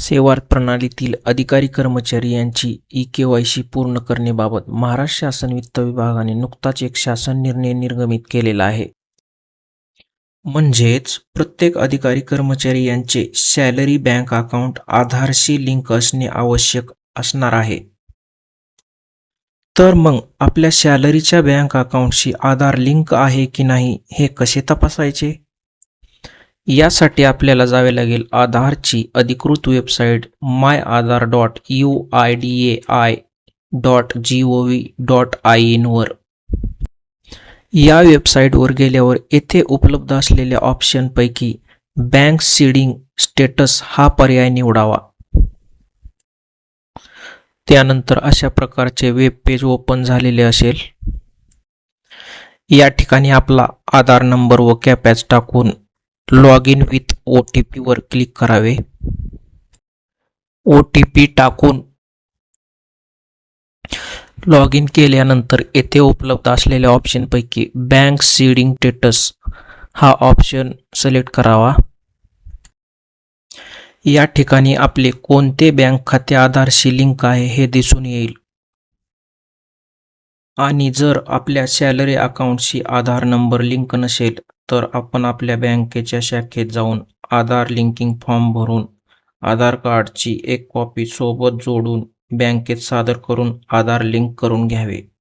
सेवार्थ प्रणालीतील अधिकारी कर्मचारी यांची ई-केवायसी पूर्ण करण्याबाबत महाराष्ट्र शासन वित्त विभागाने नुकताच एक शासन निर्णय निर्गमित केलेला आहे. म्हणजेच प्रत्येक अधिकारी कर्मचारी यांचे सॅलरी बँक अकाउंट आधारशी लिंक असणे आवश्यक असणार आहे. तर मग आपल्या सॅलरीच्या बँक अकाउंटशी आधार लिंक आहे की नाही हे कसे तपासायचे? यासाठी आपल्याला जावे लागेल आधारची अधिकृत वेबसाईट myAadhar.uidai.gov.in वर. या वेबसाईटवर गेल्यावर येथे उपलब्ध असलेल्या ऑप्शनपैकी बँक सीडिंग स्टेटस हा पर्याय निवडावा. त्यानंतर अशा प्रकारचे वेब पेज ओपन झालेले असेल. या ठिकाणी आपला आधार नंबर व कॅपचा टाकून लॉग इन विथ OTP वर क्लिक करावे. OTP टाकून लॉग इन केल्यानंतर येथे उपलब्ध असलेल्या ऑप्शनपैकी बँक सीडिंग स्टेटस हा ऑप्शन सिलेक्ट करावा. या ठिकाणी आपले कोणते बँक खाते आधारशी लिंक आहे हे दिसून येईल. आणि जर आपल्या सॅलरी अकाउंटशी आधार नंबर लिंक नसेल तर आपण आपल्या बँकेच्या शाखेत जाऊन आधार लिंकिंग फॉर्म भरून आधार कार्डची एक कॉपी सोबत जोडून बँकेत सादर करून आधार लिंक करून घ्यावे.